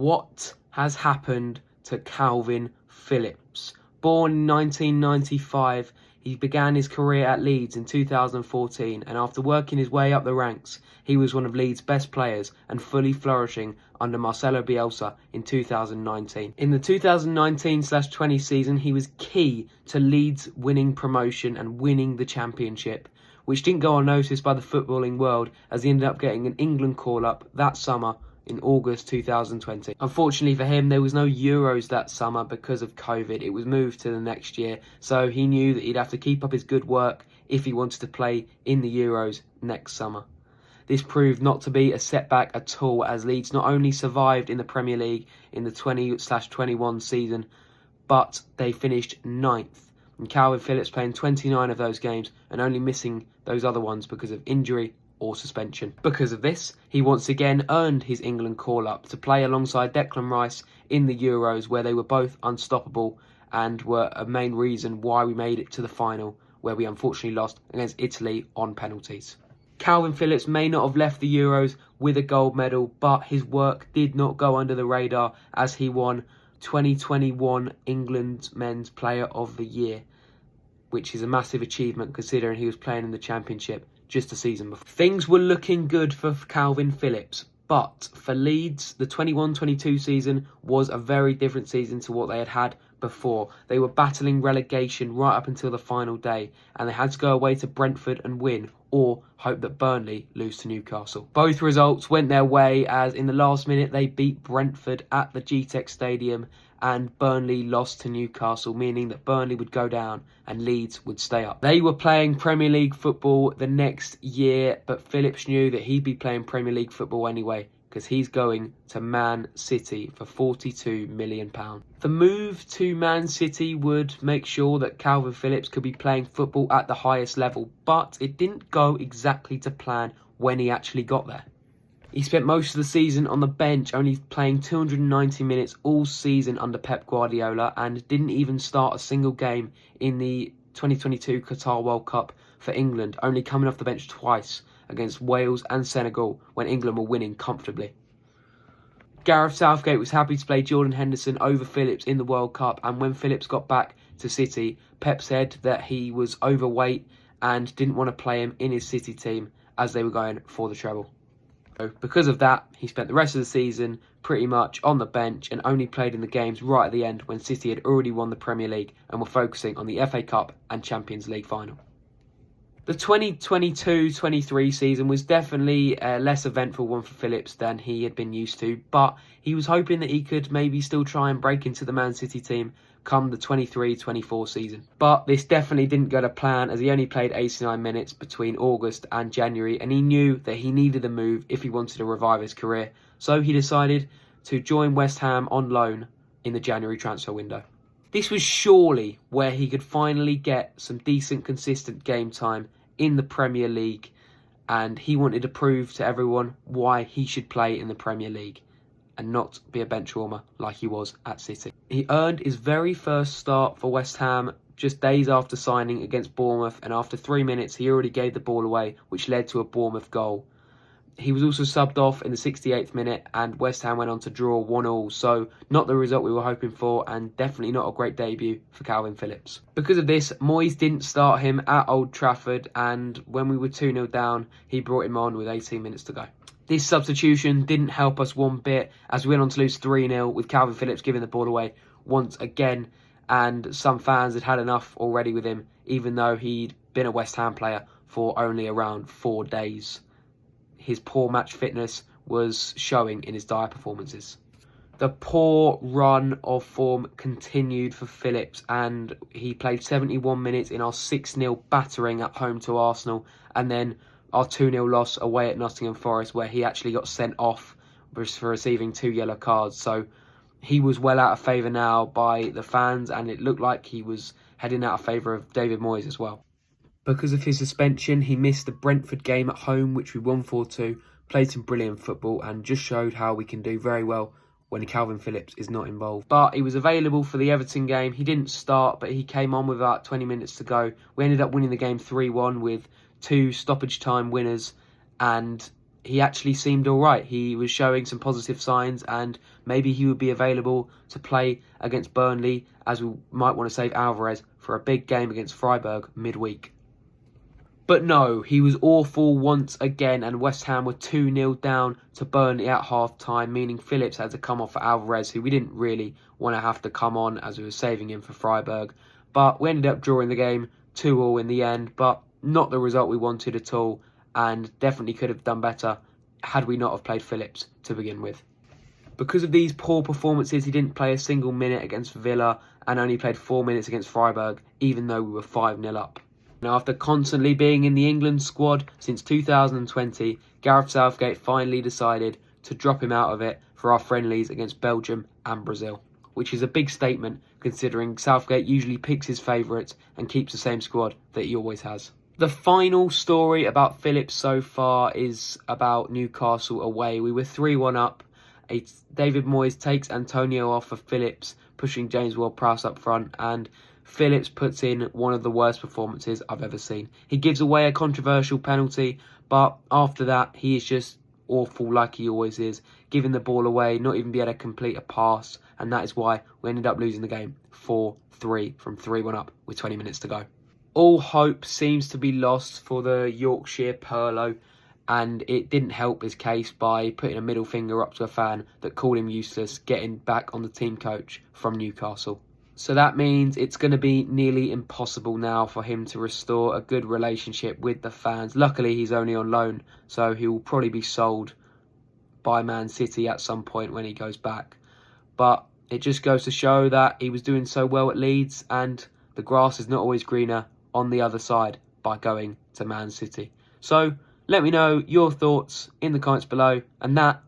What has happened to Kalvin Phillips? Born in 1995, he began his career at Leeds in 2014, and after working his way up the ranks, he was one of Leeds' best players and fully flourishing under Marcelo Bielsa in 2019. In the 2019/20 season, he was key to Leeds winning promotion and winning the championship, which didn't go unnoticed by the footballing world as he ended up getting an England call-up that summer in August 2020. Unfortunately for him, there was no Euros that summer because of COVID. It was moved to the next year, so he knew that he'd have to keep up his good work if he wanted to play in the Euros next summer. This proved not to be a setback at all, as Leeds not only survived in the Premier League in the 20/21 season, but they finished 9th. And Kalvin Phillips playing 29 of those games and only missing those other ones because of injury or suspension. Because of this, he once again earned his England call-up to play alongside Declan Rice in the Euros, where they were both unstoppable and were a main reason why we made it to the final, where we unfortunately lost against Italy on penalties. Kalvin Phillips may not have left the Euros with a gold medal, but his work did not go under the radar as he won 2021 England Men's Player of the Year, which is a massive achievement considering he was playing in the Championship just a season before. Things were looking good for Kalvin Phillips, but for Leeds, the 21/22 season was a very different season to what they had had before. They were battling relegation right up until the final day, and they had to go away to Brentford and win, or hope that Burnley lose to Newcastle. Both results went their way, as in the last minute they beat Brentford at the GTEC Stadium, and Burnley lost to Newcastle, meaning that Burnley would go down and Leeds would stay up. They were playing Premier League football the next year, but Phillips knew that he'd be playing Premier League football anyway, because he's going to Man City for £42 million. The move to Man City would make sure that Kalvin Phillips could be playing football at the highest level, but it didn't go exactly to plan when he actually got there. He spent most of the season on the bench, only playing 290 minutes all season under Pep Guardiola, and didn't even start a single game in the 2022 Qatar World Cup for England, only coming off the bench twice against Wales and Senegal when England were winning comfortably. Gareth Southgate was happy to play Jordan Henderson over Phillips in the World Cup, and when Phillips got back to City, Pep said that he was overweight and didn't want to play him in his City team as they were going for the treble. So because of that, he spent the rest of the season pretty much on the bench and only played in the games right at the end when City had already won the Premier League and were focusing on the FA Cup and Champions League final. The 2022-23 season was definitely a less eventful one for Phillips than he had been used to, but he was hoping that he could maybe still try and break into the Man City team come the 23-24 season. But this definitely didn't go to plan, as he only played 89 minutes between August and January, and he knew that he needed a move if he wanted to revive his career. So he decided to join West Ham on loan in the January transfer window. This was surely where he could finally get some decent, consistent game time in the Premier League, and he wanted to prove to everyone why he should play in the Premier League and not be a benchwarmer like he was at City. He earned his very first start for West Ham just days after signing against Bournemouth, and after 3 minutes he already gave the ball away, which led to a Bournemouth goal. He was also subbed off in the 68th minute, and West Ham went on to draw 1-1, so not the result we were hoping for, and definitely not a great debut for Kalvin Phillips. Because of this, Moyes didn't start him at Old Trafford, and when we were 2-0 down, he brought him on with 18 minutes to go. This substitution didn't help us one bit, as we went on to lose 3-0 with Kalvin Phillips giving the ball away once again, and some fans had had enough already with him, even though he'd been a West Ham player for only around 4 days. His poor match fitness was showing in his dire performances. The poor run of form continued for Phillips, and he played 71 minutes in our 6-0 battering at home to Arsenal, and then our 2-0 loss away at Nottingham Forest, where he actually got sent off for receiving 2 yellow cards. So he was well out of favour now by the fans, and it looked like he was heading out of favour of David Moyes as well. Because of his suspension, he missed the Brentford game at home, which we won 4-2, played some brilliant football, and just showed how we can do very well when Kalvin Phillips is not involved. But he was available for the Everton game. He didn't start, but he came on with about 20 minutes to go. We ended up winning the game 3-1 with 2 stoppage time winners, and he actually seemed alright. He was showing some positive signs, and maybe he would be available to play against Burnley, as we might want to save Alvarez for a big game against Freiburg midweek. But no, he was awful once again, and West Ham were 2-0 down to Burnley at half-time, meaning Phillips had to come off for Alvarez, who we didn't really want to have to come on as we were saving him for Freiburg. But we ended up drawing the game 2-2 in the end, but not the result we wanted at all, and definitely could have done better had we not have played Phillips to begin with. Because of these poor performances, he didn't play a single minute against Villa and only played 4 minutes against Freiburg, even though we were 5-0 up. Now, after constantly being in the England squad since 2020, Gareth Southgate finally decided to drop him out of it for our friendlies against Belgium and Brazil, which is a big statement considering Southgate usually picks his favourites and keeps the same squad that he always has. The final story about Phillips so far is about Newcastle away. We were 3-1 up. David Moyes takes Antonio off for Phillips, pushing James Ward-Prowse up front, and Phillips puts in one of the worst performances I've ever seen. He gives away a controversial penalty, but after that, he is just awful like he always is, giving the ball away, not even be able to complete a pass, and that is why we ended up losing the game 4-3 from 3-1 up with 20 minutes to go. All hope seems to be lost for the Yorkshire Pirlo, and it didn't help his case by putting a middle finger up to a fan that called him useless, getting back on the team coach from Newcastle. So that means it's going to be nearly impossible now for him to restore a good relationship with the fans. Luckily, he's only on loan, so he will probably be sold by Man City at some point when he goes back. But it just goes to show that he was doing so well at Leeds, and the grass is not always greener on the other side by going to Man City. So let me know your thoughts in the comments below, and that